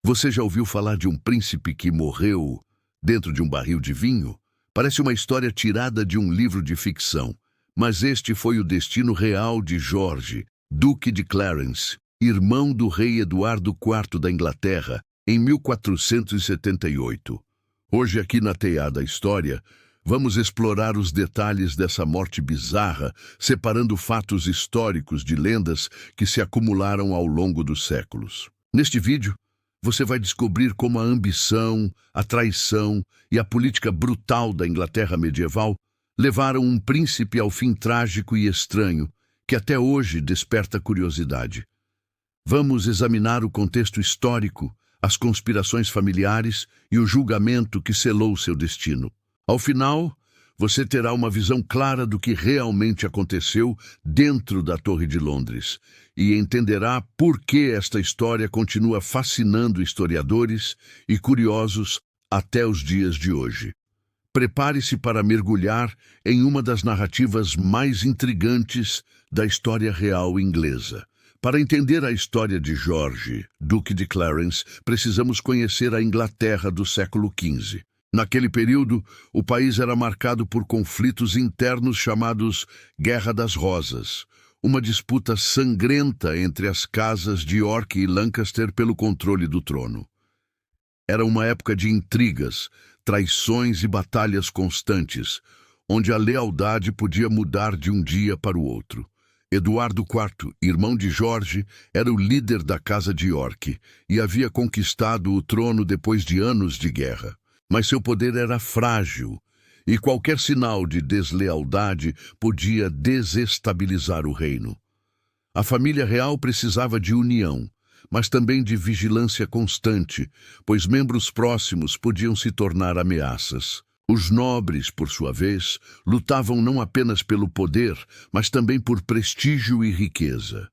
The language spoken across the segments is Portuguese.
Você já ouviu falar de um príncipe que morreu dentro de um barril de vinho? Parece uma história tirada de um livro de ficção, mas este foi o destino real de George, Duque de Clarence, irmão do rei Eduardo IV da Inglaterra, em 1478. Hoje, aqui na Teia da História, vamos explorar os detalhes dessa morte bizarra, separando fatos históricos de lendas que se acumularam ao longo dos séculos. Neste vídeo, você vai descobrir como a ambição, a traição e a política brutal da Inglaterra medieval levaram um príncipe ao fim trágico e estranho, que até hoje desperta curiosidade. Vamos examinar o contexto histórico, as conspirações familiares e o julgamento que selou seu destino. Ao final, você terá uma visão clara do que realmente aconteceu dentro da Torre de Londres e entenderá por que esta história continua fascinando historiadores e curiosos até os dias de hoje. Prepare-se para mergulhar em uma das narrativas mais intrigantes da história real inglesa. Para entender a história de George, Duque de Clarence, precisamos conhecer a Inglaterra do século XV. Naquele período, o país era marcado por conflitos internos chamados Guerra das Rosas, uma disputa sangrenta entre as casas de York e Lancaster pelo controle do trono. Era uma época de intrigas, traições e batalhas constantes, onde a lealdade podia mudar de um dia para o outro. Eduardo IV, irmão de Jorge, era o líder da Casa de York e havia conquistado o trono depois de anos de guerra. Mas seu poder era frágil e qualquer sinal de deslealdade podia desestabilizar o reino. A família real precisava de união, mas também de vigilância constante, pois membros próximos podiam se tornar ameaças. Os nobres, por sua vez, lutavam não apenas pelo poder, mas também por prestígio e riqueza.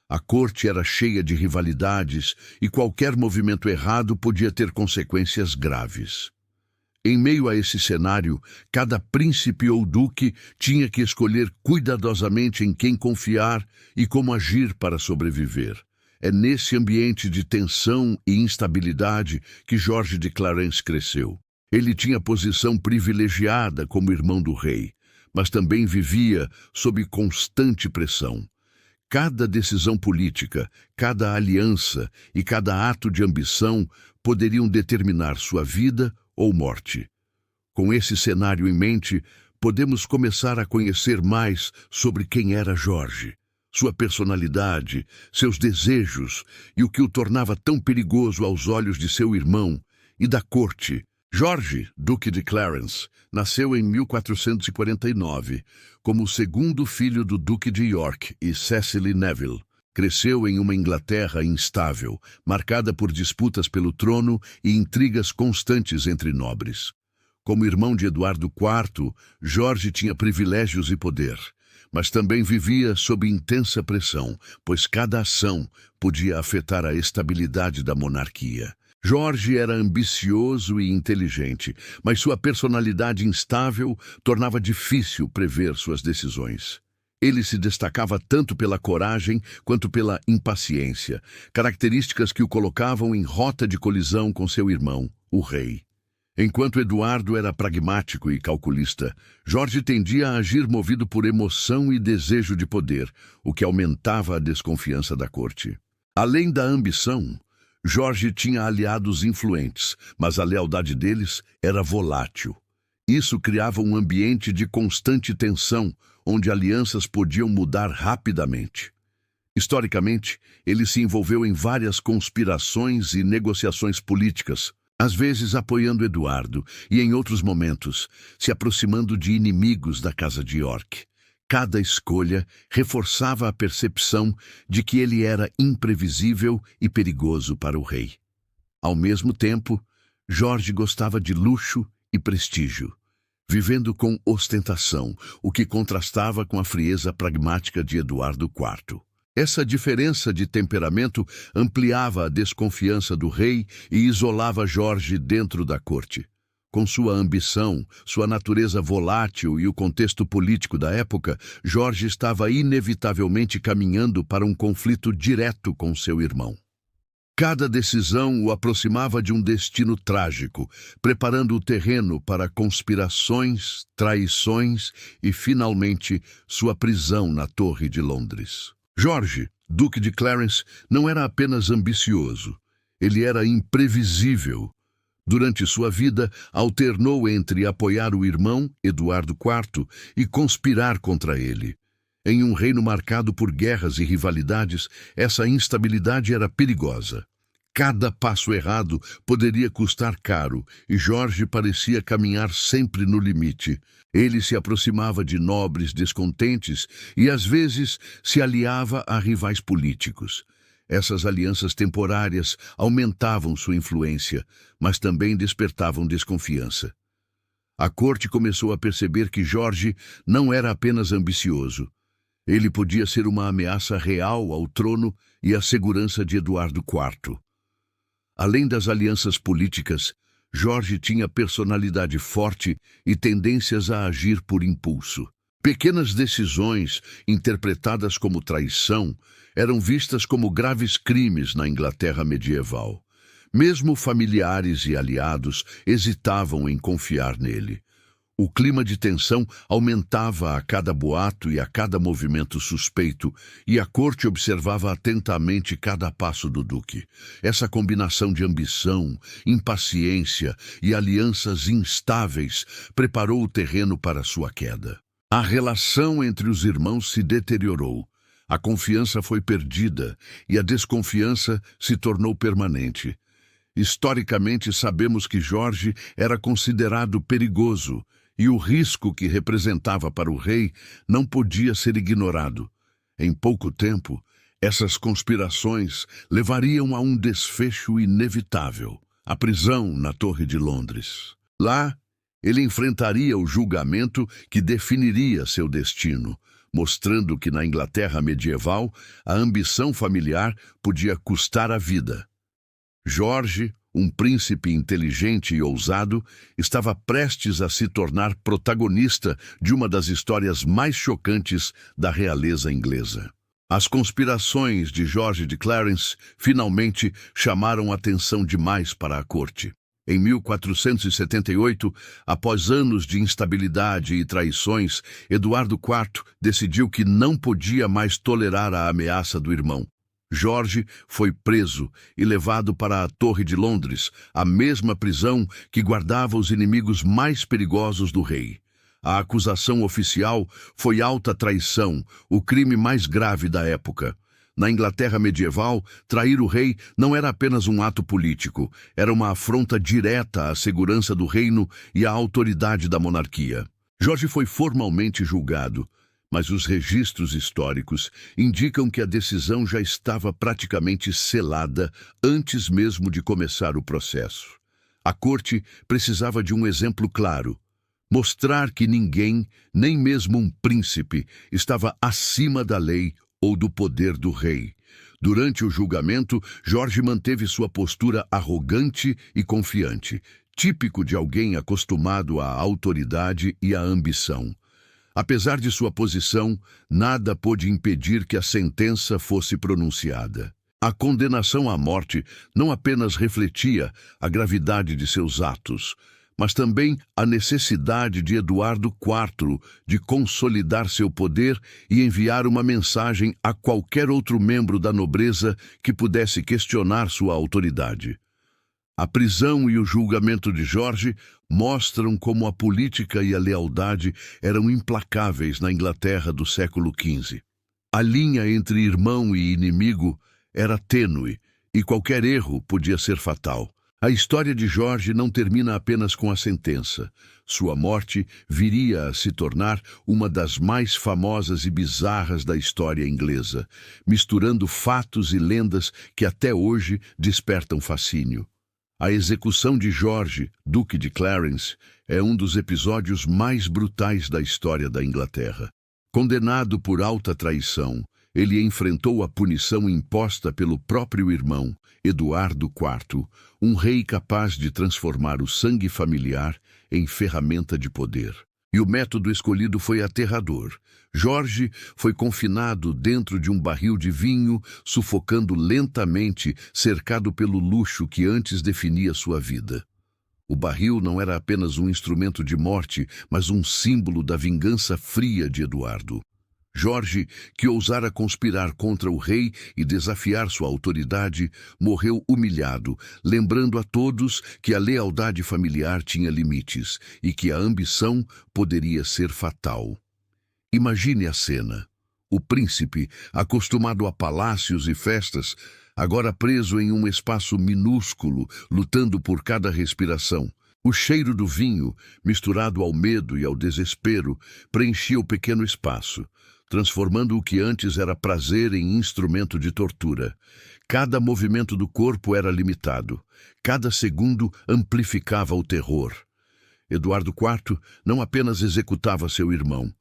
A corte era cheia de rivalidades e qualquer movimento errado podia ter consequências graves. Em meio a esse cenário, cada príncipe ou duque tinha que escolher cuidadosamente em quem confiar e como agir para sobreviver. É nesse ambiente de tensão e instabilidade que George de Clarence cresceu. Ele tinha posição privilegiada como irmão do rei, mas também vivia sob constante pressão. Cada decisão política, cada aliança e cada ato de ambição poderiam determinar sua vida ou morte. Com esse cenário em mente, podemos começar a conhecer mais sobre quem era George, sua personalidade, seus desejos e o que o tornava tão perigoso aos olhos de seu irmão e da corte. George, Duque de Clarence, nasceu em 1449 como o segundo filho do Duque de York e Cecily Neville. Cresceu em uma Inglaterra instável, marcada por disputas pelo trono e intrigas constantes entre nobres. Como irmão de Eduardo IV, George tinha privilégios e poder, mas também vivia sob intensa pressão, pois cada ação podia afetar a estabilidade da monarquia. George era ambicioso e inteligente, mas sua personalidade instável tornava difícil prever suas decisões. Ele se destacava tanto pela coragem quanto pela impaciência, características que o colocavam em rota de colisão com seu irmão, o rei. Enquanto Eduardo era pragmático e calculista, George tendia a agir movido por emoção e desejo de poder, o que aumentava a desconfiança da corte. Além da ambição, George tinha aliados influentes, mas a lealdade deles era volátil. Isso criava um ambiente de constante tensão, onde alianças podiam mudar rapidamente. Historicamente, ele se envolveu em várias conspirações e negociações políticas, às vezes apoiando Eduardo e, em outros momentos, se aproximando de inimigos da Casa de York. Cada escolha reforçava a percepção de que ele era imprevisível e perigoso para o rei. Ao mesmo tempo, George gostava de luxo e prestígio, vivendo com ostentação, o que contrastava com a frieza pragmática de Eduardo IV. Essa diferença de temperamento ampliava a desconfiança do rei e isolava George dentro da corte. Com sua ambição, sua natureza volátil e o contexto político da época, George estava inevitavelmente caminhando para um conflito direto com seu irmão. Cada decisão o aproximava de um destino trágico, preparando o terreno para conspirações, traições e, finalmente, sua prisão na Torre de Londres. George, Duque de Clarence, não era apenas ambicioso, ele era imprevisível. Durante sua vida, alternou entre apoiar o irmão, Eduardo IV, e conspirar contra ele. Em um reino marcado por guerras e rivalidades, essa instabilidade era perigosa. Cada passo errado poderia custar caro, e Jorge parecia caminhar sempre no limite. Ele se aproximava de nobres descontentes e, às vezes, se aliava a rivais políticos. Essas alianças temporárias aumentavam sua influência, mas também despertavam desconfiança. A corte começou a perceber que Jorge não era apenas ambicioso. Ele podia ser uma ameaça real ao trono e à segurança de Eduardo IV. Além das alianças políticas, Jorge tinha personalidade forte e tendências a agir por impulso. Pequenas decisões, interpretadas como traição, eram vistas como graves crimes na Inglaterra medieval. Mesmo familiares e aliados hesitavam em confiar nele. O clima de tensão aumentava a cada boato e a cada movimento suspeito, e a corte observava atentamente cada passo do duque. Essa combinação de ambição, impaciência e alianças instáveis preparou o terreno para sua queda. A relação entre os irmãos se deteriorou. A confiança foi perdida e a desconfiança se tornou permanente. Historicamente, sabemos que Jorge era considerado perigoso, e o risco que representava para o rei não podia ser ignorado. Em pouco tempo, essas conspirações levariam a um desfecho inevitável: a prisão na Torre de Londres. Lá, ele enfrentaria o julgamento que definiria seu destino, mostrando que na Inglaterra medieval a ambição familiar podia custar a vida. Jorge, um príncipe inteligente e ousado, estava prestes a se tornar protagonista de uma das histórias mais chocantes da realeza inglesa. As conspirações de Jorge de Clarence finalmente chamaram atenção demais para a corte. Em 1478, após anos de instabilidade e traições, Eduardo IV decidiu que não podia mais tolerar a ameaça do irmão. Jorge foi preso e levado para a Torre de Londres, a mesma prisão que guardava os inimigos mais perigosos do rei. A acusação oficial foi alta traição, o crime mais grave da época. Na Inglaterra medieval, trair o rei não era apenas um ato político, era uma afronta direta à segurança do reino e à autoridade da monarquia. Jorge foi formalmente julgado, mas os registros históricos indicam que a decisão já estava praticamente selada antes mesmo de começar o processo. A corte precisava de um exemplo claro: mostrar que ninguém, nem mesmo um príncipe, estava acima da lei ou do poder do rei. Durante o julgamento, Jorge manteve sua postura arrogante e confiante, típico de alguém acostumado à autoridade e à ambição. Apesar de sua posição, nada pôde impedir que a sentença fosse pronunciada. A condenação à morte não apenas refletia a gravidade de seus atos, mas também a necessidade de Eduardo IV de consolidar seu poder e enviar uma mensagem a qualquer outro membro da nobreza que pudesse questionar sua autoridade. A prisão e o julgamento de Jorge mostram como a política e a lealdade eram implacáveis na Inglaterra do século XV. A linha entre irmão e inimigo era tênue e qualquer erro podia ser fatal. A história de Jorge não termina apenas com a sentença. Sua morte viria a se tornar uma das mais famosas e bizarras da história inglesa, misturando fatos e lendas que até hoje despertam fascínio. A execução de Jorge, Duque de Clarence, é um dos episódios mais brutais da história da Inglaterra. Condenado por alta traição, ele enfrentou a punição imposta pelo próprio irmão, Eduardo IV, um rei capaz de transformar o sangue familiar em ferramenta de poder. E o método escolhido foi aterrador. Jorge foi confinado dentro de um barril de vinho, sufocando lentamente, cercado pelo luxo que antes definia sua vida. O barril não era apenas um instrumento de morte, mas um símbolo da vingança fria de Eduardo. Jorge, que ousara conspirar contra o rei e desafiar sua autoridade, morreu humilhado, lembrando a todos que a lealdade familiar tinha limites e que a ambição poderia ser fatal. Imagine a cena. O príncipe, acostumado a palácios e festas, agora preso em um espaço minúsculo, lutando por cada respiração. O cheiro do vinho, misturado ao medo e ao desespero, preenchia o pequeno espaço, transformando o que antes era prazer em instrumento de tortura. Cada movimento do corpo era limitado. Cada segundo amplificava o terror. Eduardo IV não apenas executava seu irmão.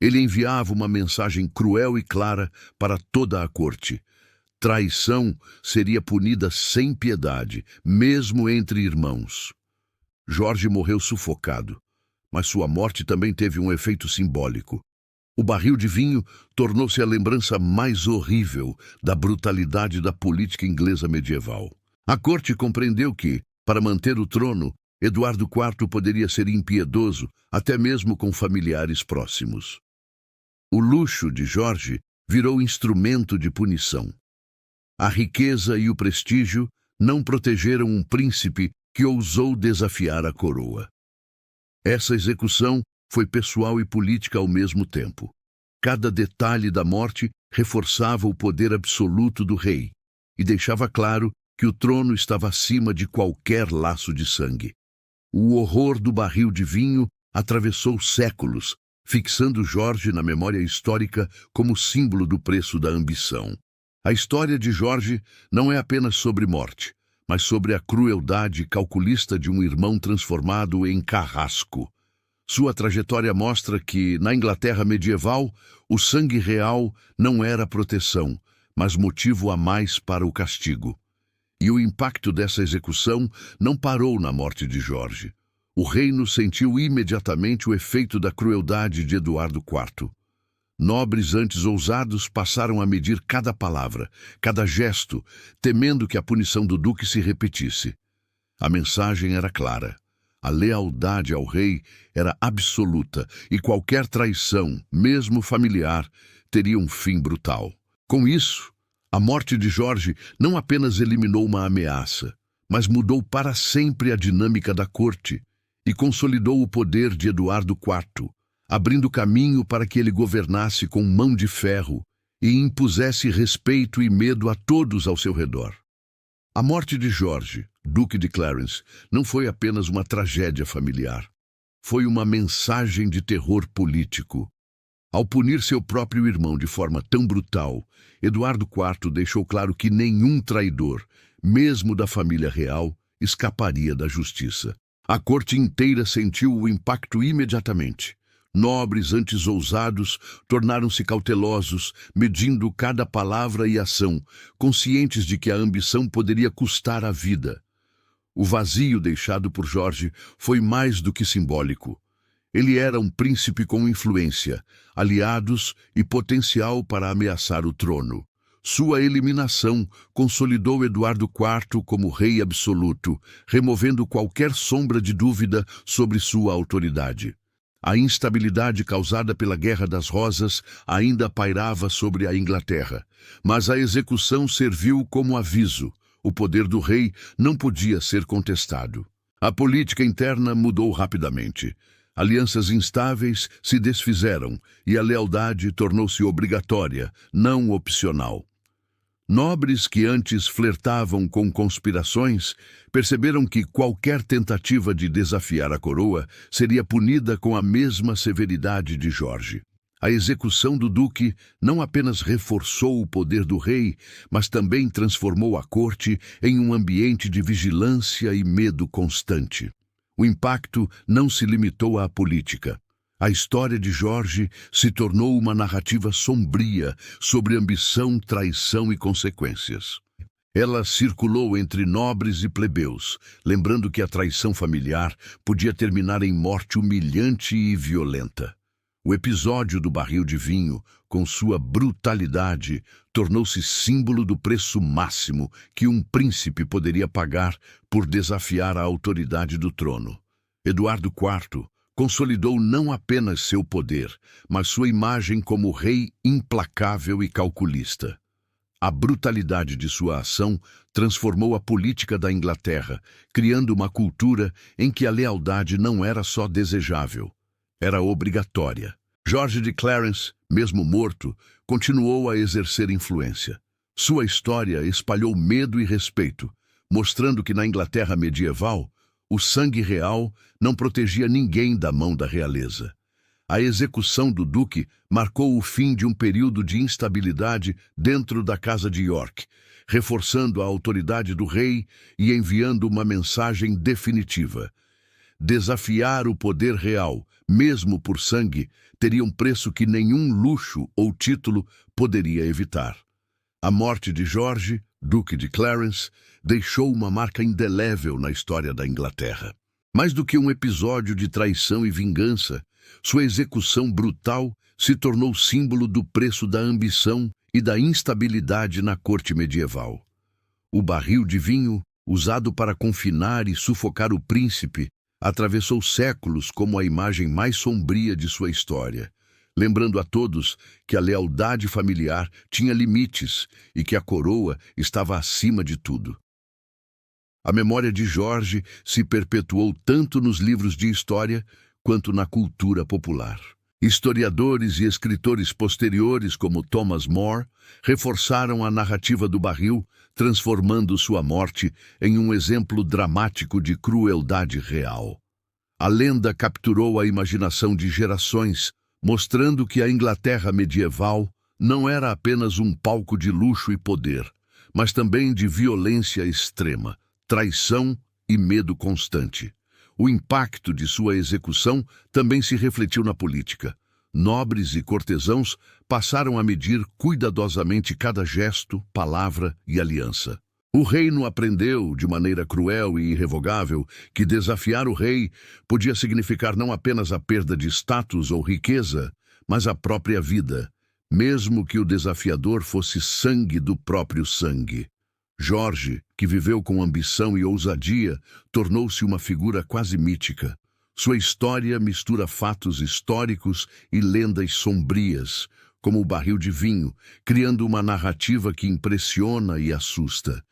Ele enviava uma mensagem cruel e clara para toda a corte. Traição seria punida sem piedade, mesmo entre irmãos. Jorge morreu sufocado, mas sua morte também teve um efeito simbólico. O barril de vinho tornou-se a lembrança mais horrível da brutalidade da política inglesa medieval. A corte compreendeu que, para manter o trono, Eduardo IV poderia ser impiedoso, até mesmo com familiares próximos. O luxo de Jorge virou instrumento de punição. A riqueza e o prestígio não protegeram um príncipe que ousou desafiar a coroa. Essa execução foi pessoal e política ao mesmo tempo. Cada detalhe da morte reforçava o poder absoluto do rei e deixava claro que o trono estava acima de qualquer laço de sangue. O horror do barril de vinho atravessou séculos, fixando Jorge na memória histórica como símbolo do preço da ambição. A história de Jorge não é apenas sobre morte, mas sobre a crueldade calculista de um irmão transformado em carrasco. Sua trajetória mostra que, na Inglaterra medieval, o sangue real não era proteção, mas motivo a mais para o castigo. E o impacto dessa execução não parou na morte de Jorge. O reino sentiu imediatamente o efeito da crueldade de Eduardo IV. Nobres antes ousados passaram a medir cada palavra, cada gesto, temendo que a punição do duque se repetisse. A mensagem era clara. A lealdade ao rei era absoluta e qualquer traição, mesmo familiar, teria um fim brutal. Com isso, a morte de Jorge não apenas eliminou uma ameaça, mas mudou para sempre a dinâmica da corte e consolidou o poder de Eduardo IV, abrindo caminho para que ele governasse com mão de ferro e impusesse respeito e medo a todos ao seu redor. A morte de Jorge, Duque de Clarence, não foi apenas uma tragédia familiar. Foi uma mensagem de terror político. Ao punir seu próprio irmão de forma tão brutal, Eduardo IV deixou claro que nenhum traidor, mesmo da família real, escaparia da justiça. A corte inteira sentiu o impacto imediatamente. Nobres antes ousados tornaram-se cautelosos, medindo cada palavra e ação, conscientes de que a ambição poderia custar a vida. O vazio deixado por Jorge foi mais do que simbólico. Ele era um príncipe com influência, aliados e potencial para ameaçar o trono. Sua eliminação consolidou Eduardo IV como rei absoluto, removendo qualquer sombra de dúvida sobre sua autoridade. A instabilidade causada pela Guerra das Rosas ainda pairava sobre a Inglaterra, mas a execução serviu como aviso. O poder do rei não podia ser contestado. A política interna mudou rapidamente. Alianças instáveis se desfizeram e a lealdade tornou-se obrigatória, não opcional. Nobres que antes flertavam com conspirações perceberam que qualquer tentativa de desafiar a coroa seria punida com a mesma severidade de Jorge. A execução do duque não apenas reforçou o poder do rei, mas também transformou a corte em um ambiente de vigilância e medo constante. O impacto não se limitou à política. A história de Jorge se tornou uma narrativa sombria sobre ambição, traição e consequências. Ela circulou entre nobres e plebeus, lembrando que a traição familiar podia terminar em morte humilhante e violenta. O episódio do barril de vinho, com sua brutalidade, tornou-se símbolo do preço máximo que um príncipe poderia pagar por desafiar a autoridade do trono. Eduardo IV consolidou não apenas seu poder, mas sua imagem como rei implacável e calculista. A brutalidade de sua ação transformou a política da Inglaterra, criando uma cultura em que a lealdade não era só desejável, era obrigatória. George de Clarence, mesmo morto, continuou a exercer influência. Sua história espalhou medo e respeito, mostrando que na Inglaterra medieval, o sangue real não protegia ninguém da mão da realeza. A execução do duque marcou o fim de um período de instabilidade dentro da Casa de York, reforçando a autoridade do rei e enviando uma mensagem definitiva. Desafiar o poder real, mesmo por sangue, teria um preço que nenhum luxo ou título poderia evitar. A morte de George, Duque de Clarence, deixou uma marca indelével na história da Inglaterra. Mais do que um episódio de traição e vingança, sua execução brutal se tornou símbolo do preço da ambição e da instabilidade na corte medieval. O barril de vinho, usado para confinar e sufocar o príncipe, atravessou séculos como a imagem mais sombria de sua história, lembrando a todos que a lealdade familiar tinha limites e que a coroa estava acima de tudo. A memória de George se perpetuou tanto nos livros de história quanto na cultura popular. Historiadores e escritores posteriores como Thomas More reforçaram a narrativa do barril, transformando sua morte em um exemplo dramático de crueldade real. A lenda capturou a imaginação de gerações, mostrando que a Inglaterra medieval não era apenas um palco de luxo e poder, mas também de violência extrema, traição e medo constante. O impacto de sua execução também se refletiu na política. Nobres e cortesãos passaram a medir cuidadosamente cada gesto, palavra e aliança. O reino aprendeu, de maneira cruel e irrevogável, que desafiar o rei podia significar não apenas a perda de status ou riqueza, mas a própria vida, mesmo que o desafiador fosse sangue do próprio sangue. George, que viveu com ambição e ousadia, tornou-se uma figura quase mítica. Sua história mistura fatos históricos e lendas sombrias, como o barril de vinho, criando uma narrativa que impressiona e assusta.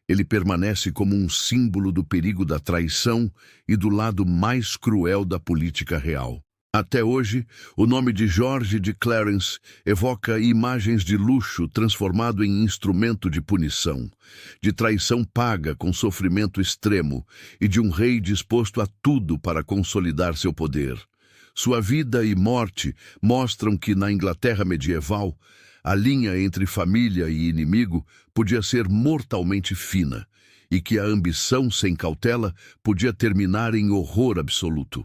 Ele permanece como um símbolo do perigo da traição e do lado mais cruel da política real. Até hoje, o nome de George de Clarence evoca imagens de luxo transformado em instrumento de punição, de traição paga com sofrimento extremo e de um rei disposto a tudo para consolidar seu poder. Sua vida e morte mostram que, na Inglaterra medieval, a linha entre família e inimigo podia ser mortalmente fina e que a ambição sem cautela podia terminar em horror absoluto.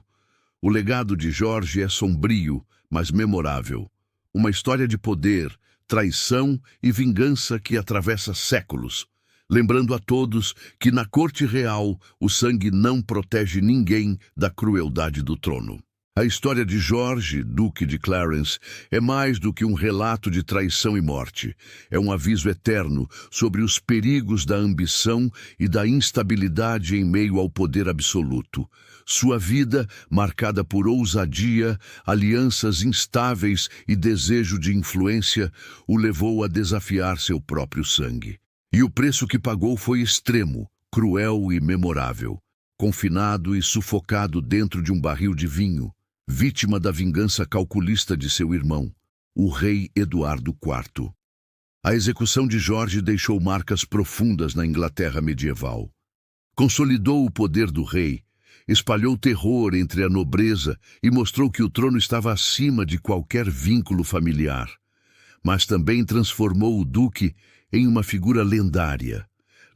O legado de George é sombrio, mas memorável. Uma história de poder, traição e vingança que atravessa séculos, lembrando a todos que na corte real o sangue não protege ninguém da crueldade do trono. A história de George, Duque de Clarence, é mais do que um relato de traição e morte. É um aviso eterno sobre os perigos da ambição e da instabilidade em meio ao poder absoluto. Sua vida, marcada por ousadia, alianças instáveis e desejo de influência, o levou a desafiar seu próprio sangue. E o preço que pagou foi extremo, cruel e memorável. Confinado e sufocado dentro de um barril de vinho, vítima da vingança calculista de seu irmão, o rei Eduardo IV. A execução de George deixou marcas profundas na Inglaterra medieval. Consolidou o poder do rei, espalhou terror entre a nobreza e mostrou que o trono estava acima de qualquer vínculo familiar. Mas também transformou o duque em uma figura lendária,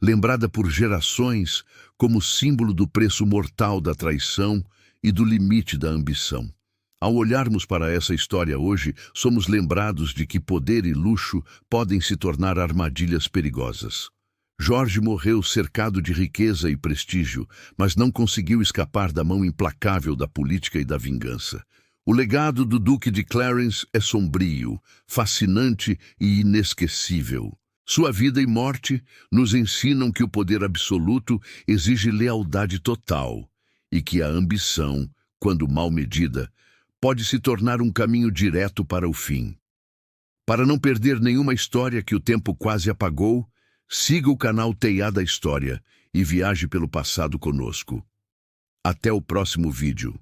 lembrada por gerações como símbolo do preço mortal da traição e do limite da ambição. Ao olharmos para essa história hoje, somos lembrados de que poder e luxo podem se tornar armadilhas perigosas. Jorge morreu cercado de riqueza e prestígio, mas não conseguiu escapar da mão implacável da política e da vingança. O legado do Duque de Clarence é sombrio, fascinante e inesquecível. Sua vida e morte nos ensinam que o poder absoluto exige lealdade total e que a ambição, quando mal medida, pode se tornar um caminho direto para o fim. Para não perder nenhuma história que o tempo quase apagou, siga o canal Teia da História e viaje pelo passado conosco. Até o próximo vídeo.